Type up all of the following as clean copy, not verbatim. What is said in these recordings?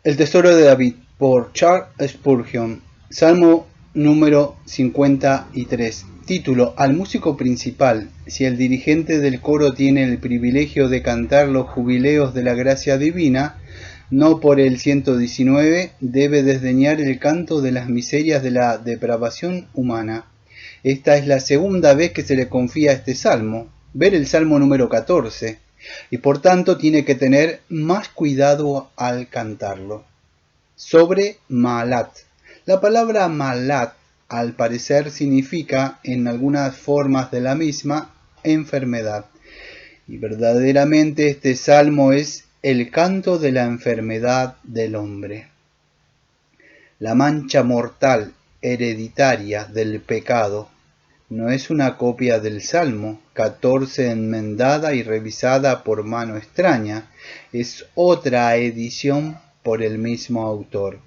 El tesoro de David, por Charles Spurgeon. Salmo número 53. Título: Al músico principal. Si el dirigente del coro tiene el privilegio de cantar los jubileos de la gracia divina, no por el 119 debe desdeñar el canto de las miserias de la depravación humana. Esta es la segunda vez que se le confía este salmo. Ver el salmo número 14. Y por tanto tiene que tener más cuidado al cantarlo. Sobre Maalat. La palabra Maalat al parecer significa, en algunas formas de la misma, enfermedad. Y verdaderamente este salmo es el canto de la enfermedad del hombre. La mancha mortal hereditaria del pecado no es una copia del Salmo 14 enmendada y revisada por mano extraña, es otra edición por el mismo autor,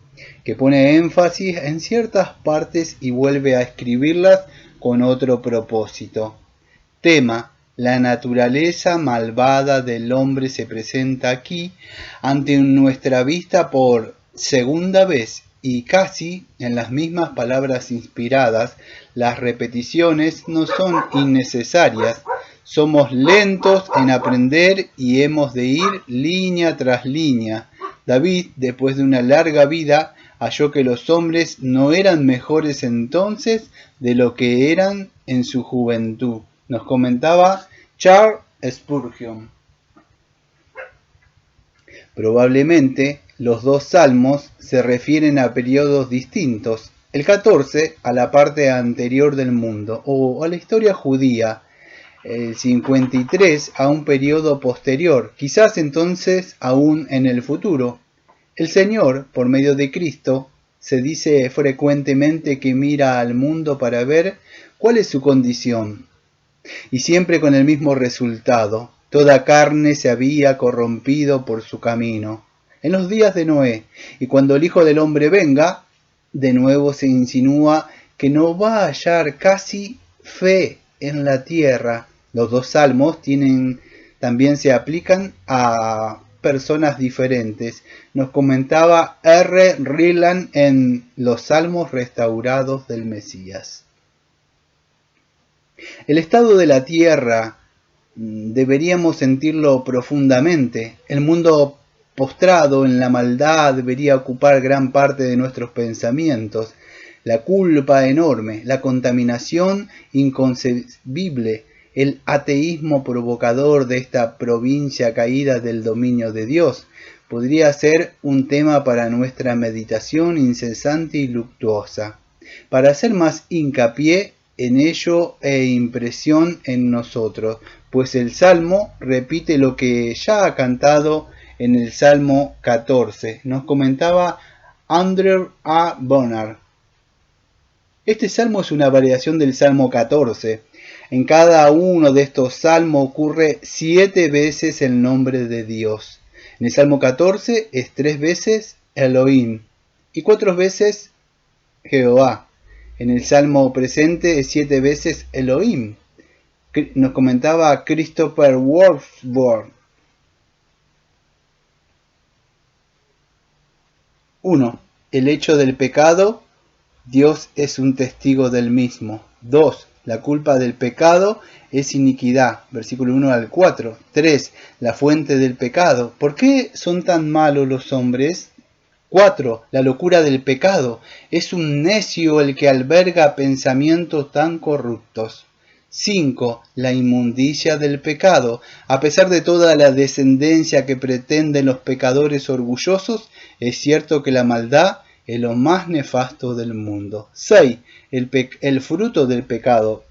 que pone énfasis en ciertas partes y vuelve a escribirlas con otro propósito. Tema: la naturaleza malvada del hombre se presenta aquí ante nuestra vista por segunda vez y casi en las mismas palabras inspiradas. Las repeticiones no son innecesarias. Somos lentos en aprender y hemos de ir línea tras línea. David, después de una larga vida, halló que los hombres no eran mejores entonces de lo que eran en su juventud. Nos comentaba Charles Spurgeon. Probablemente los dos salmos se refieren a periodos distintos. El 14 a la parte anterior del mundo o a la historia judía. El 53 a un periodo posterior, quizás entonces aún en el futuro. El Señor, por medio de Cristo, se dice frecuentemente que mira al mundo para ver cuál es su condición. Y siempre con el mismo resultado: toda carne se había corrompido por su camino. En los días de Noé, y cuando el Hijo del Hombre venga, de nuevo se insinúa que no va a hallar casi fe en la tierra. Los dos salmos también se aplican a personas diferentes. Nos comentaba R. Ryland en Los Salmos Restaurados del Mesías. El estado de la tierra deberíamos sentirlo profundamente. El mundo postrado en la maldad debería ocupar gran parte de nuestros pensamientos. La culpa enorme, la contaminación inconcebible, el ateísmo provocador de esta provincia caída del dominio de Dios podría ser un tema para nuestra meditación incesante y luctuosa. Para hacer más hincapié en ello e impresión en nosotros, pues el Salmo repite lo que ya ha cantado en el Salmo 14. Nos comentaba Andrew A. Bonner. Este salmo es una variación del Salmo 14. En cada uno de estos salmos ocurre 7 veces el nombre de Dios. En el Salmo 14 es 3 veces Elohim y 4 veces Jehová. En el salmo presente es 7 veces Elohim. Nos comentaba Christopher Wordsworth. 1. El hecho del pecado. Dios es un testigo del mismo. 2. La culpa del pecado es iniquidad. Versículo 1 al 4. 3. La fuente del pecado. ¿Por qué son tan malos los hombres? 4. La locura del pecado. Es un necio el que alberga pensamientos tan corruptos. 5. La inmundicia del pecado. A pesar de toda la descendencia que pretenden los pecadores orgullosos, es cierto que la maldad es lo más nefasto del mundo. 6. El fruto del pecado.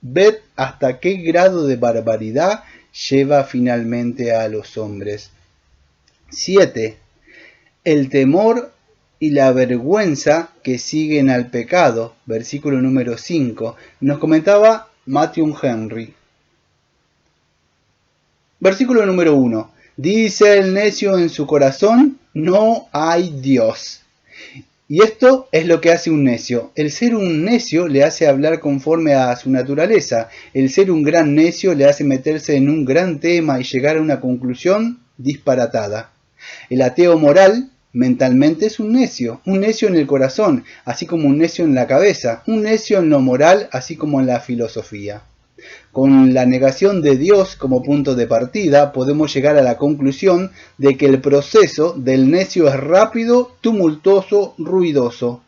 Ved hasta qué grado de barbaridad lleva finalmente a los hombres. 7. El temor y la vergüenza que siguen al pecado. Versículo número 5. Nos comentaba Matthew Henry. Versículo número 1. Dice el necio en su corazón: no hay Dios. Y esto es lo que hace un necio. El ser un necio le hace hablar conforme a su naturaleza. El ser un gran necio le hace meterse en un gran tema y llegar a una conclusión disparatada. El ateo moral Mentalmente es un necio en el corazón, así como un necio en la cabeza, un necio en lo moral, así como en la filosofía. Con la negación de Dios como punto de partida, podemos llegar a la conclusión de que el proceso del necio es rápido, tumultuoso, ruidoso.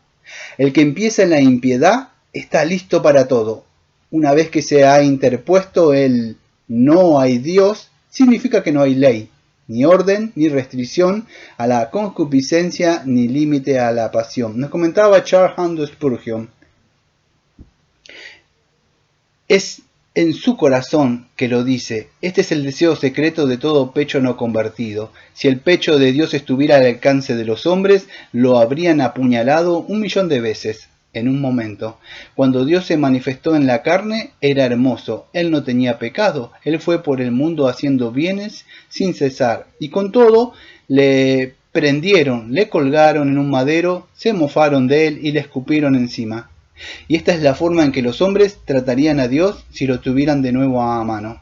El que empieza en la impiedad está listo para todo. Una vez que se ha interpuesto el no hay Dios, significa que no hay ley, ni orden, ni restricción a la concupiscencia, ni límite a la pasión. Nos comentaba Charles Haddon Spurgeon. Es en su corazón que lo dice. Este es el deseo secreto de todo pecho no convertido. Si el pecho de Dios estuviera al alcance de los hombres, lo habrían apuñalado 1.000.000 de veces, en un momento. Cuando Dios se manifestó en la carne, era hermoso. Él no tenía pecado. Él fue por el mundo haciendo bienes sin cesar. Y con todo, le prendieron, le colgaron en un madero, se mofaron de él y le escupieron encima. Y esta es la forma en que los hombres tratarían a Dios si lo tuvieran de nuevo a mano.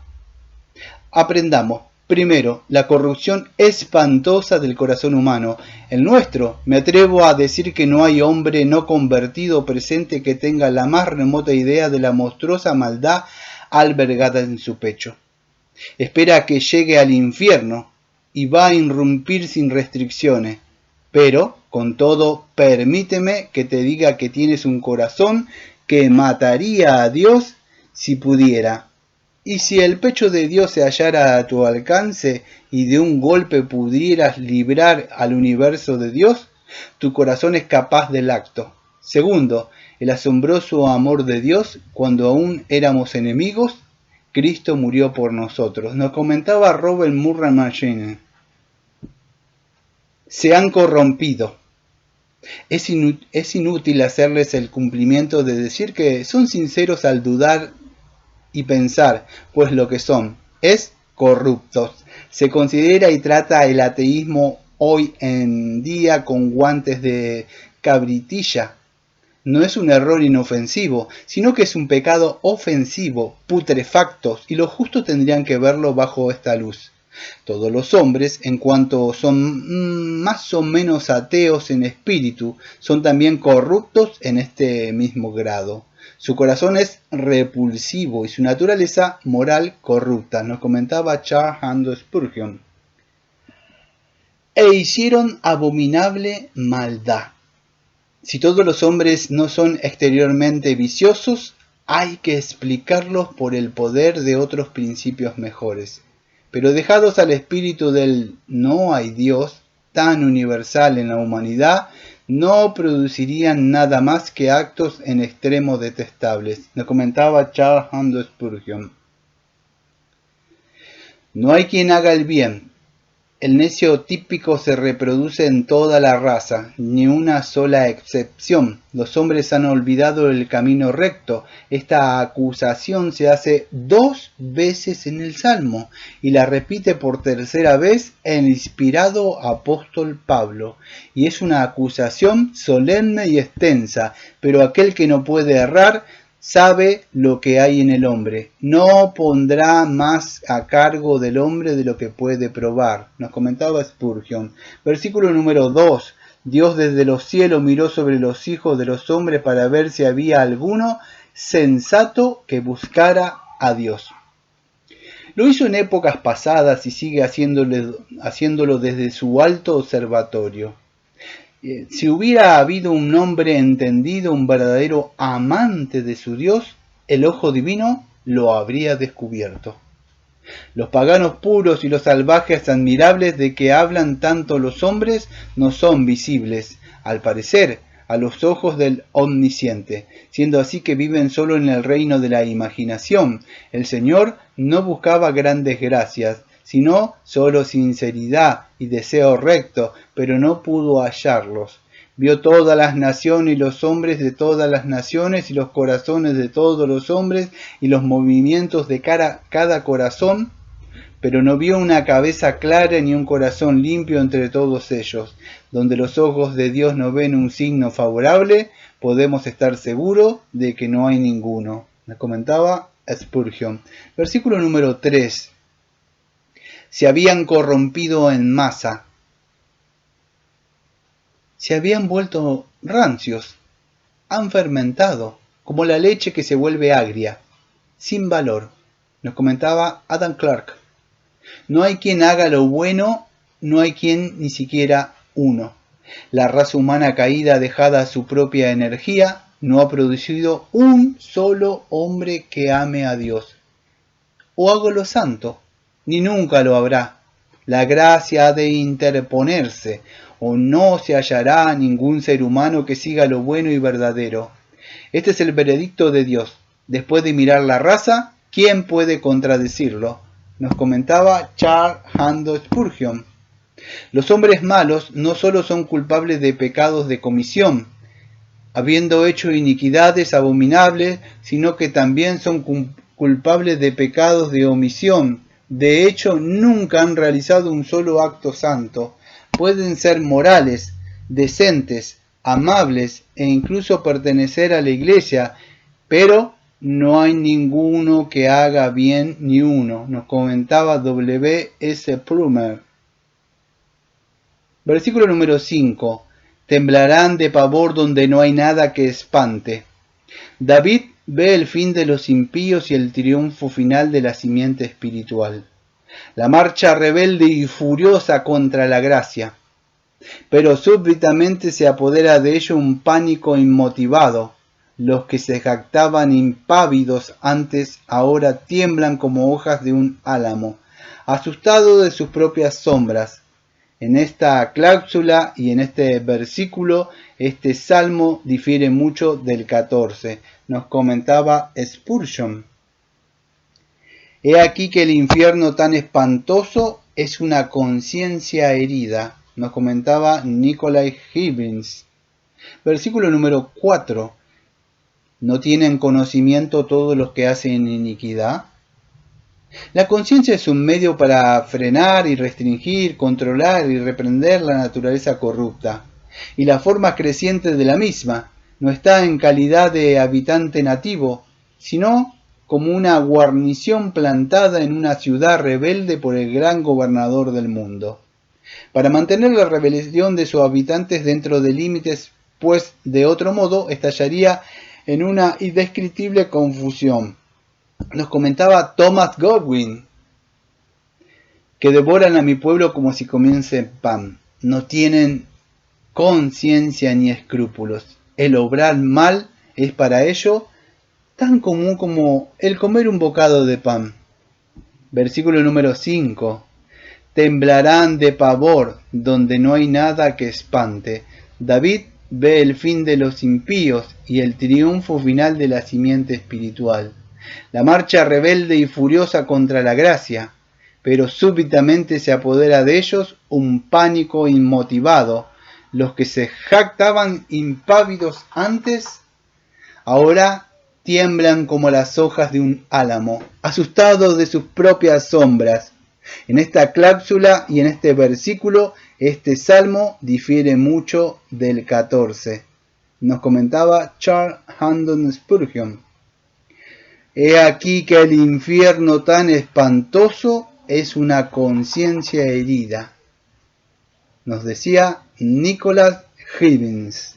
Aprendamos. Primero, la corrupción espantosa del corazón humano. El nuestro, me atrevo a decir que no hay hombre no convertido presente que tenga la más remota idea de la monstruosa maldad albergada en su pecho. Espera a que llegue al infierno y va a irrumpir sin restricciones. Pero, con todo, permíteme que te diga que tienes un corazón que mataría a Dios si pudiera. Y si el pecho de Dios se hallara a tu alcance y de un golpe pudieras librar al universo de Dios, tu corazón es capaz del acto. Segundo, el asombroso amor de Dios cuando aún éramos enemigos, Cristo murió por nosotros. Nos comentaba Robert Murray Machine. Se han corrompido. Es inútil hacerles el cumplimiento de decir que son sinceros al dudar y pensar, pues lo que son es corruptos. Se considera y trata el ateísmo hoy en día con guantes de cabritilla. No es un error inofensivo, sino que es un pecado ofensivo, putrefactos, y los justos tendrían que verlo bajo esta luz. Todos los hombres, en cuanto son más o menos ateos en espíritu, son también corruptos en este mismo grado. Su corazón es repulsivo y su naturaleza moral corrupta, nos comentaba Charles Haddon Spurgeon. E hicieron abominable maldad. Si todos los hombres no son exteriormente viciosos, hay que explicarlos por el poder de otros principios mejores. Pero dejados al espíritu del no hay Dios, tan universal en la humanidad, no producirían nada más que actos en extremo detestables. Nos comentaba Charles Haddon Spurgeon. No hay quien haga el bien. El necio típico se reproduce en toda la raza, ni una sola excepción. Los hombres han olvidado el camino recto. Esta acusación se hace 2 veces en el Salmo y la repite por tercera vez el inspirado apóstol Pablo. Y es una acusación solemne y extensa, pero aquel que no puede errar sabe lo que hay en el hombre. No pondrá más a cargo del hombre de lo que puede probar. Nos comentaba Spurgeon. Versículo número 2. Dios desde los cielos miró sobre los hijos de los hombres para ver si había alguno sensato que buscara a Dios. Lo hizo en épocas pasadas y sigue haciéndolo desde su alto observatorio. Si hubiera habido un hombre entendido, un verdadero amante de su Dios, el ojo divino lo habría descubierto. Los paganos puros y los salvajes admirables de que hablan tanto los hombres no son visibles, al parecer, a los ojos del Omnisciente, siendo así que viven solo en el reino de la imaginación. El Señor no buscaba grandes gracias, sino solo sinceridad y deseo recto, pero no pudo hallarlos. Vio todas las naciones y los hombres de todas las naciones y los corazones de todos los hombres y los movimientos de cada corazón, pero no vio una cabeza clara ni un corazón limpio entre todos ellos. Donde los ojos de Dios no ven un signo favorable, podemos estar seguros de que no hay ninguno. Me comentaba Spurgeon. Versículo número 3. Se habían corrompido en masa. se habían vuelto rancios, han fermentado, como la leche que se vuelve agria, sin valor, nos comentaba Adam Clarke. No hay quien haga lo bueno, no hay quien ni siquiera uno. La raza humana caída, dejada a su propia energía, no ha producido un solo hombre que ame a Dios. O hago lo santo, ni nunca lo habrá. La gracia ha de interponerse, o no se hallará ningún ser humano que siga lo bueno y verdadero. Este es el veredicto de Dios. Después de mirar la raza, ¿quién puede contradecirlo? Nos comentaba Charles Haddon Spurgeon. Los hombres malos no solo son culpables de pecados de comisión, habiendo hecho iniquidades abominables, sino que también son culpables de pecados de omisión. De hecho, nunca han realizado un solo acto santo. Pueden ser morales, decentes, amables e incluso pertenecer a la iglesia, pero no hay ninguno que haga bien ni uno, nos comentaba W. S. Plumer. Versículo número 5. Temblarán de pavor donde no hay nada que espante. David ve el fin de los impíos y el triunfo final de la simiente espiritual. La marcha rebelde y furiosa contra la gracia. Pero súbitamente se apodera de ello un pánico inmotivado. Los que se jactaban impávidos antes ahora tiemblan como hojas de un álamo, asustados de sus propias sombras. En esta cláusula y en este versículo, este salmo difiere mucho del 14. Nos comentaba Spurgeon. He aquí que el infierno tan espantoso es una conciencia herida. Nos comentaba Nicolai Higgins. Versículo número 4. ¿No tienen conocimiento todos los que hacen iniquidad? La conciencia es un medio para frenar y restringir, controlar y reprender la naturaleza corrupta, y la forma creciente de la misma no está en calidad de habitante nativo, sino como una guarnición plantada en una ciudad rebelde por el gran gobernador del mundo, para mantener la rebelión de sus habitantes dentro de límites, pues de otro modo estallaría en una indescriptible confusión. Nos comentaba Thomas Godwin, que devoran a mi pueblo como si comiesen pan. No tienen conciencia ni escrúpulos. El obrar mal es para ellos tan común como el comer un bocado de pan. Versículo número 5. Temblarán de pavor donde no hay nada que espante. David ve el fin de los impíos y el triunfo final de la simiente espiritual. La marcha rebelde y furiosa contra la gracia, pero súbitamente se apodera de ellos un pánico inmotivado. Los que se jactaban impávidos antes, ahora tiemblan como las hojas de un álamo, asustados de sus propias sombras. En esta cláusula y en este versículo, este salmo difiere mucho del 14. Nos comentaba Charles Haddon Spurgeon. He aquí que el infierno tan espantoso es una conciencia herida, nos decía Nicolai Higgins.